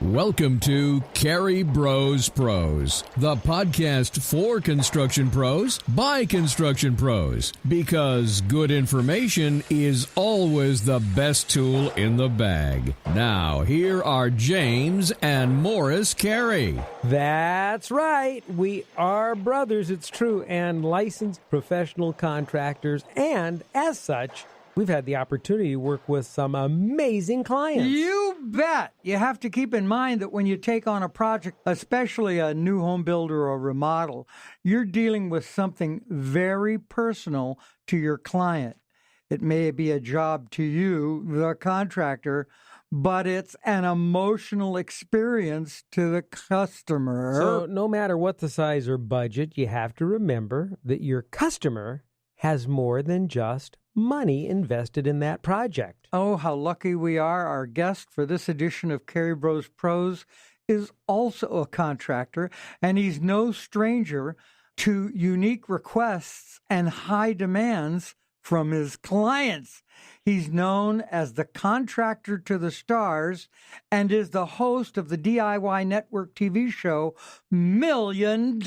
Welcome to Carey Bros Pros, the podcast for construction pros by construction pros, because good information is always the best tool in the bag. Now, here are James and Morris Carey. That's right. We are brothers, it's true, and licensed professional contractors, and as such, we've had the opportunity to work with some amazing clients. You bet. You have to keep in mind that when you take on a project, especially a new home builder or remodel, you're dealing with something very personal to your client. It may be a job to you, the contractor, but it's an emotional experience to the customer. So no matter what the size or budget, you have to remember that your customer has more than just money invested in that project. Oh, how lucky we are. Our guest for this edition of Carey Bros Pros is also a contractor, and he's no stranger to unique requests and high demands from his clients. He's known as the contractor to the stars and is the host of the DIY Network TV show $1 Million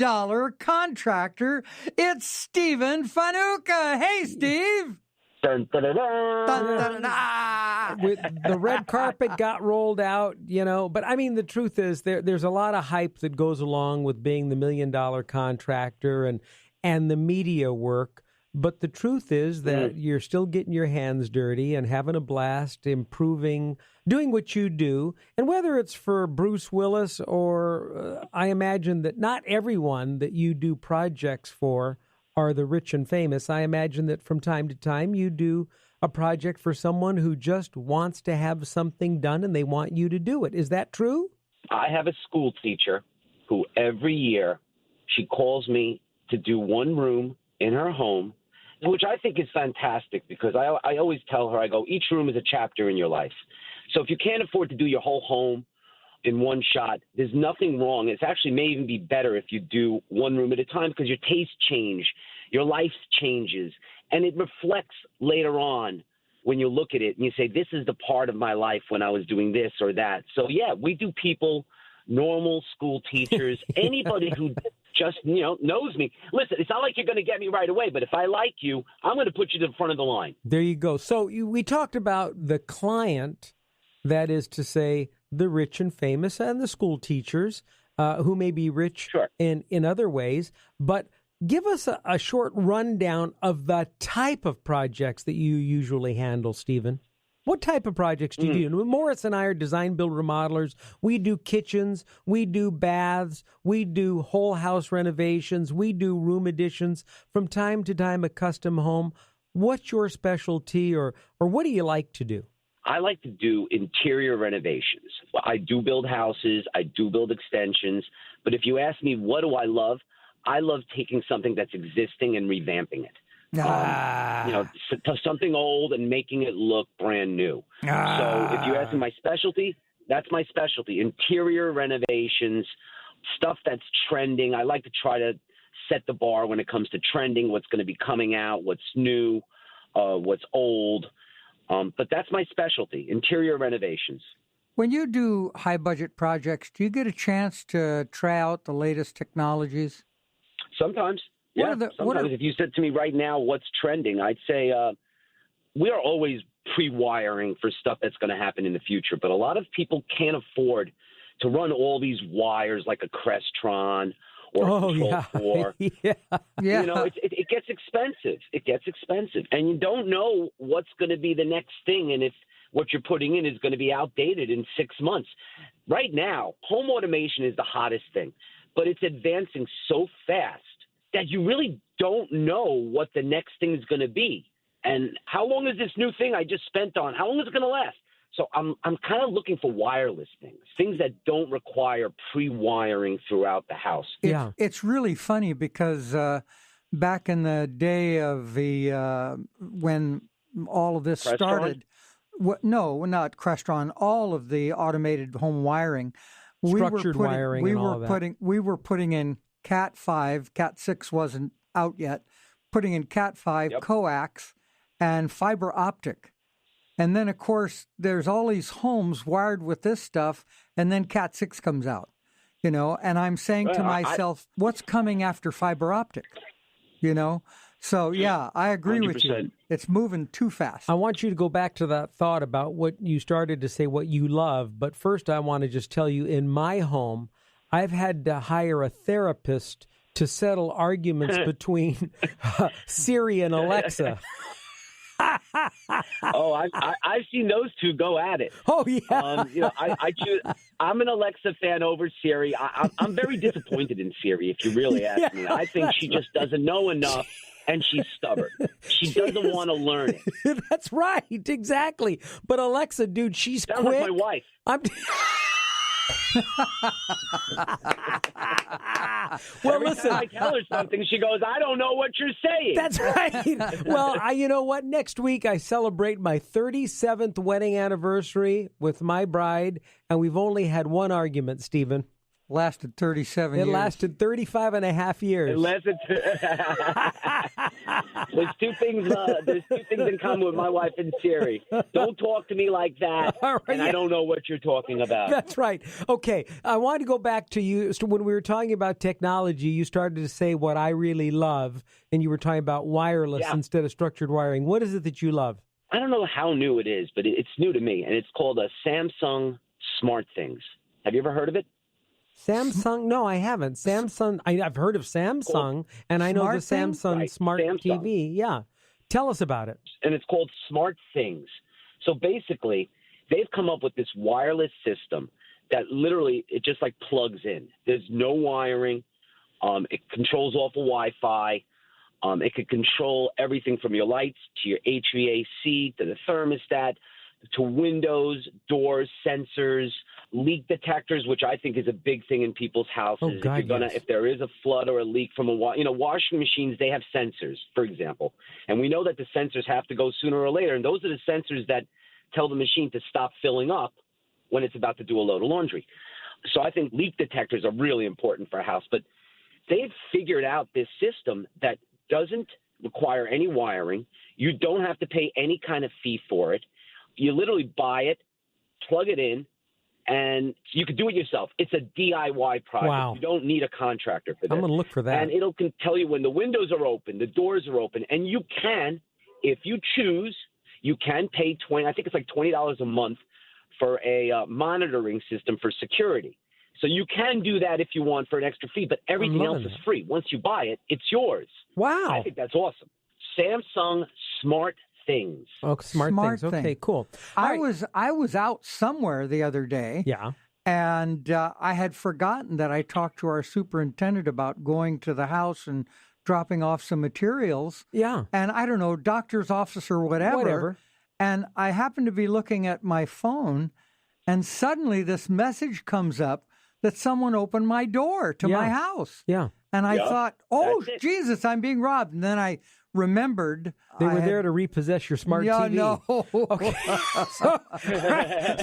Contractor. It's Stephen Fanuka. Hey, Steve. Dun, dun, dun, dun. Dun, dun, dun, dun. With the red carpet got rolled out, but I mean, the truth is there's a lot of hype that goes along with being the $1 Million Contractor and the media work. But the truth is that you're still getting your hands dirty and having a blast, improving, doing what you do. And whether it's for Bruce Willis or I imagine that not everyone that you do projects for are the rich and famous. I imagine that from time to time you do a project for someone who just wants to have something done and they want you to do it. Is that true? I have a school teacher who every year she calls me to do one room in her home, which I think is fantastic because I always tell her, I go, each room is a chapter in your life. So if you can't afford to do your whole home in one shot, there's nothing wrong. It's actually may even be better if you do one room at a time because your tastes change, your life changes, and it reflects later on when you look at it and you say, this is the part of my life when I was doing this or that. So, yeah, we do people, normal school teachers, anybody who just, knows me. Listen, it's not like you're going to get me right away, but if I like you, I'm going to put you to the front of the line. There you go. So we talked about the client, that is to say, the rich and famous and the school teachers who may be rich in other ways. But give us a short rundown of the type of projects that you usually handle, Stephen. What type of projects do you do? Morris and I are design build remodelers. We do kitchens. We do baths. We do whole house renovations. We do room additions. From time to time, a custom home. What's your specialty or what do you like to do? I like to do interior renovations. I do build houses. I do build extensions. But if you ask me, what do I love taking something that's existing and revamping it. Something old and making it look brand new. So if you ask me my specialty, that's my specialty. Interior renovations, stuff that's trending. I like to try to set the bar when it comes to trending, what's going to be coming out, what's new, what's old. But that's my specialty, interior renovations. When you do high-budget projects, do you get a chance to try out the latest technologies? Sometimes. Yeah, sometimes. If you said to me right now, what's trending, I'd say we are always pre-wiring for stuff that's going to happen in the future. But a lot of people can't afford to run all these wires like a Crestron or a Control 4. Yeah. It gets expensive. It gets expensive. And you don't know what's going to be the next thing and if what you're putting in is going to be outdated in 6 months. Right now, home automation is the hottest thing, but it's advancing so fast that you really don't know what the next thing is going to be. And how long is this new thing I just spent on? How long is it going to last? So I'm kind of looking for wireless things that don't require pre-wiring throughout the house. It's really funny because back in the day of the when all of this Crestron? started, no, not Crestron, all of the automated home wiring, Structured wiring and all of that. We were putting in Cat 5, Cat 6 wasn't out yet, putting in Cat 5, coax, and fiber optic. And then, of course, there's all these homes wired with this stuff, and then Cat 6 comes out, and I'm saying to myself, what's coming after fiber optic, So, yeah, I agree 100%. With you. It's moving too fast. I want you to go back to that thought about what you started to say, what you love. But first, I want to just tell you, in my home, I've had to hire a therapist to settle arguments between Siri and Alexa. I've seen those two go at it. Oh yeah. I choose. I'm an Alexa fan over Siri. I'm very disappointed in Siri, if you really ask me. I think she just doesn't know enough, and she's stubborn. She doesn't want to learn it. That's right, exactly. But Alexa, dude, she's Sounds quick. like my wife. Well, Every listen. time I tell her something, she goes, "I don't know what you're saying." That's right. Well, you know what? Next week I celebrate my 37th wedding anniversary with my bride, and we've only had one argument, Stephen. Lasted 37 years. It lasted 35 and a half years. It lasted. There's two things in common with my wife and Siri. Don't talk to me like that, and I don't know what you're talking about. That's right. Okay, I want to go back to you. So when we were talking about technology, you started to say what I really love, and you were talking about wireless instead of structured wiring. What is it that you love? I don't know how new it is, but it's new to me, and it's called a Samsung Smart Things. Have you ever heard of it? Samsung? No, I haven't. Samsung. I've heard of Samsung, and I know the Samsung Smart TV. Yeah. Tell us about it. And it's called Smart Things. So basically, they've come up with this wireless system that literally it just like plugs in. There's no wiring. It controls off of Wi-Fi. It could control everything from your lights to your HVAC to the thermostat to windows, doors, sensors, leak detectors, which I think is a big thing in people's houses. Oh, God, if there is a flood or a leak from washing machines, they have sensors, for example. And we know that the sensors have to go sooner or later. And those are the sensors that tell the machine to stop filling up when it's about to do a load of laundry. So I think leak detectors are really important for a house. But they've figured out this system that doesn't require any wiring. You don't have to pay any kind of fee for it. You literally buy it, plug it in, and you can do it yourself. It's a DIY project. Wow. You don't need a contractor for this. I'm going to look for that. And it'll tell you when the windows are open, the doors are open, and you can, if you choose, you can pay I think it's like $20 a month for a monitoring system for security. So you can do that if you want for an extra fee, but everything else is free. Once you buy it, it's yours. Wow. I think that's awesome. Samsung Smart Things. Oh, smart things. Okay, cool. I was out somewhere the other day. Yeah. And I had forgotten that I talked to our superintendent about going to the house and dropping off some materials. Yeah. And I don't know, doctor's office or whatever. And I happened to be looking at my phone, and suddenly this message comes up that someone opened my door to my house. Yeah. And I thought, oh, Jesus, I'm being robbed. And then I remembered they were there to repossess your smart TV. No. Okay.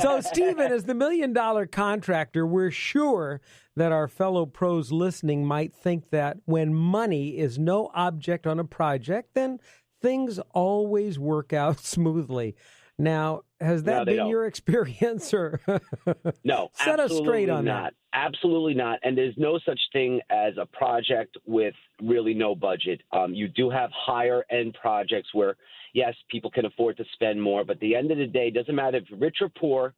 So, Stephen, as the $1 million contractor, we're sure that our fellow pros listening might think that when money is no object on a project, then things always work out smoothly. Now, has that been your experience, or no? Set us straight on that. Absolutely not. And there's no such thing as a project with really no budget. You do have higher end projects where, yes, people can afford to spend more, but at the end of the day, it doesn't matter if you're rich or poor.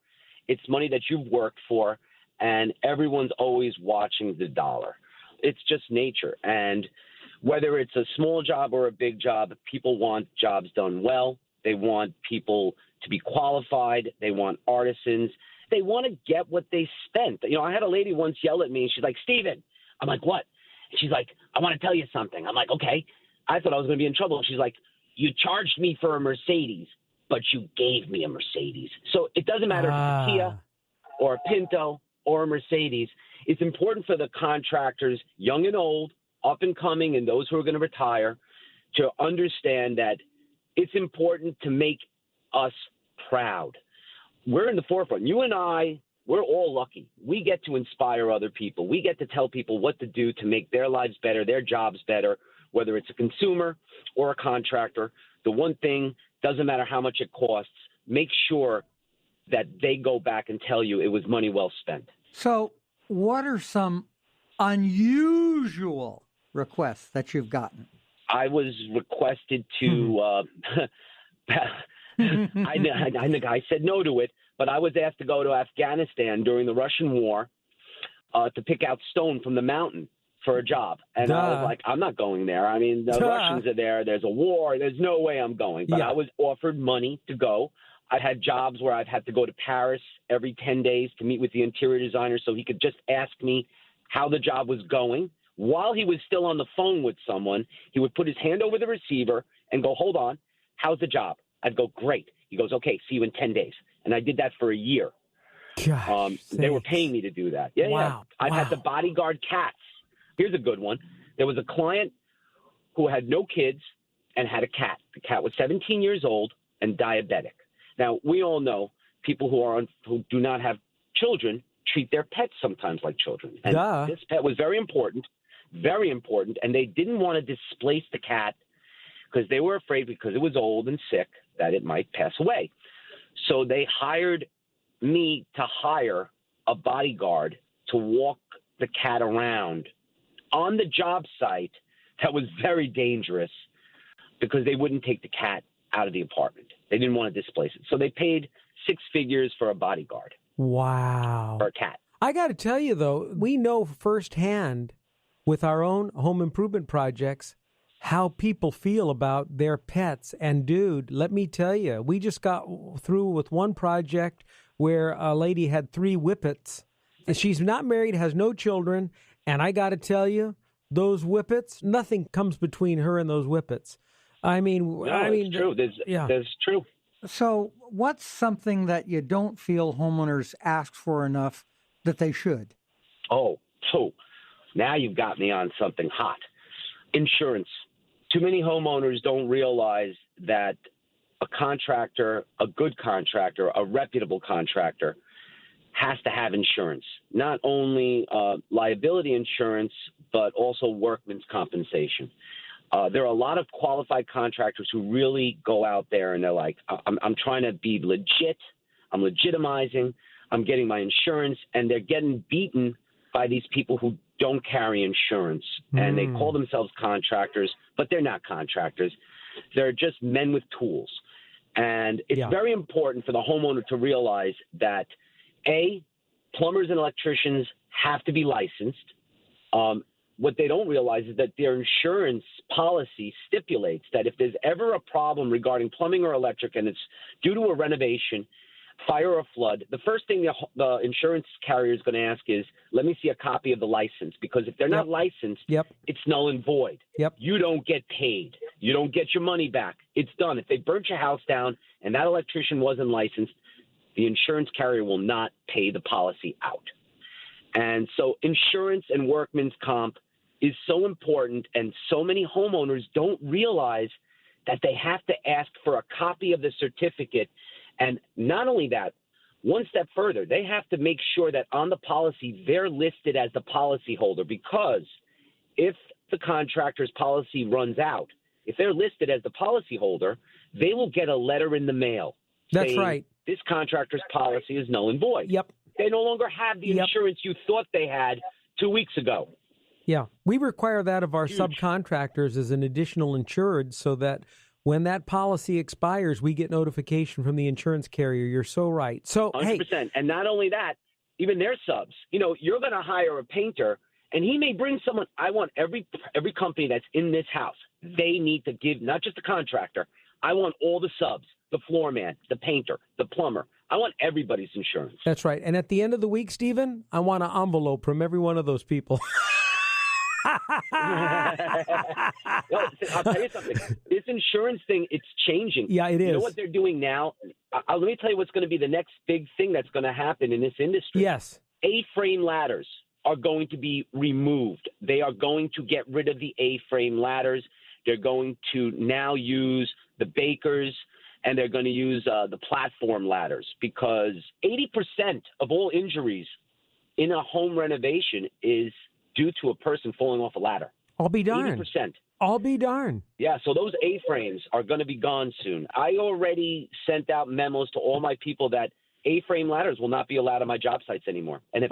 It's money that you've worked for, and everyone's always watching the dollar. It's just nature. And whether it's a small job or a big job, people want jobs done well. They want people to be qualified. They want artisans. They want to get what they spent. I had a lady once yell at me, and she's like, "Steven." I'm like, "What?" And she's like, "I want to tell you something." I'm like, "Okay." I thought I was going to be in trouble. And she's like, "You charged me for a Mercedes, but you gave me a Mercedes." So it doesn't matter if it's a Kia or a Pinto or a Mercedes. It's important for the contractors, young and old, up and coming, and those who are going to retire, to understand that it's important to make us proud. We're in the forefront. You and I, we're all lucky. We get to inspire other people. We get to tell people what to do to make their lives better, their jobs better, whether it's a consumer or a contractor. The one thing, doesn't matter how much it costs, make sure that they go back and tell you it was money well spent. So, what are some unusual requests that you've gotten? I was requested to. I said no to it, but I was asked to go to Afghanistan during the Russian war to pick out stone from the mountain for a job. And I was like, I'm not going there. I mean, the Russians are there. There's a war. There's no way I'm going. But I was offered money to go. I had jobs where I've had to go to Paris every 10 days to meet with the interior designer so he could just ask me how the job was going. While he was still on the phone with someone, he would put his hand over the receiver and go, hold on, how's the job? I'd go, great. He goes, okay, see you in 10 days. And I did that for a year. They were paying me to do that. Yeah. I've had to bodyguard cats. Here's a good one. There was a client who had no kids and had a cat. The cat was 17 years old and diabetic. Now, we all know people who do not have children treat their pets sometimes like children. And this pet was very important, and they didn't want to displace the cat because they were afraid, because it was old and sick, that it might pass away. So they hired me to hire a bodyguard to walk the cat around on the job site. That was very dangerous because they wouldn't take the cat out of the apartment. They didn't want to displace it. So they paid 6 figures for a bodyguard. Wow. For a cat. I got to tell you, though, we know firsthand with our own home improvement projects how people feel about their pets. And, dude, let me tell you, we just got through with one project where a lady had 3 whippets. She's not married, has no children, and I got to tell you, those whippets, nothing comes between her and those whippets. It's true. There's true. So what's something that you don't feel homeowners ask for enough that they should? Oh, now you've got me on something hot. Insurance. Too many homeowners don't realize that a contractor, a good contractor, a reputable contractor, has to have insurance. Not only liability insurance, but also workman's compensation. There are a lot of qualified contractors who really go out there and they're like, I'm trying to be legit. I'm legitimizing. I'm getting my insurance. And they're getting beaten by these people who don't carry insurance. And they call themselves contractors, but they're not contractors. They're just men with tools. And it's very important for the homeowner to realize that, A, plumbers and electricians have to be licensed. What they don't realize is that their insurance policy stipulates that if there's ever a problem regarding plumbing or electric and it's due to a renovation, fire or flood, the first thing the insurance carrier is going to ask is, let me see a copy of the license, because if they're not licensed, it's null and void. You don't get paid. You don't get your money back. It's done. If they burnt your house down and that electrician wasn't licensed, the insurance carrier will not pay the policy out. And so insurance and workman's comp is so important, and so many homeowners don't realize that they have to ask for a copy of the certificate. And not only that, one step further, they have to make sure that on the policy they're listed as the policyholder, because if the contractor's policy runs out, if they're listed as the policyholder, they will get a letter in the mail. That's saying, right. This contractor's policy is null and void. They no longer have the insurance you thought they had 2 weeks ago. Yeah, we require that of our subcontractors as an additional insured, so that when that policy expires, we get notification from the insurance carrier. You're so right. So, 100%. Hey, and not only that, even their subs. You know, you're going to hire a painter, and he may bring someone. I want every company that's in this house, they need to give, not just the contractor. I want all the subs, the floor man, the painter, the plumber. I want everybody's insurance. That's right. And at the end of the week, Stephen, I want an envelope from every one of those people. I'll tell you something. This insurance thing, it's changing. Yeah, it is. You know what they're doing now? Let me tell you what's going to be the next big thing that's going to happen in this industry. Yes. A-frame ladders are going to be removed. They are going to get rid of the A-frame ladders. They're going to now use the bakers, and they're going to use the platform ladders, because 80% of all injuries in a home renovation is due to a person falling off a ladder. I'll be darned. 80%. I'll be darned. Yeah, so those A-frames are going to be gone soon. I already sent out memos to all my people that A-frame ladders will not be allowed on my job sites anymore. And if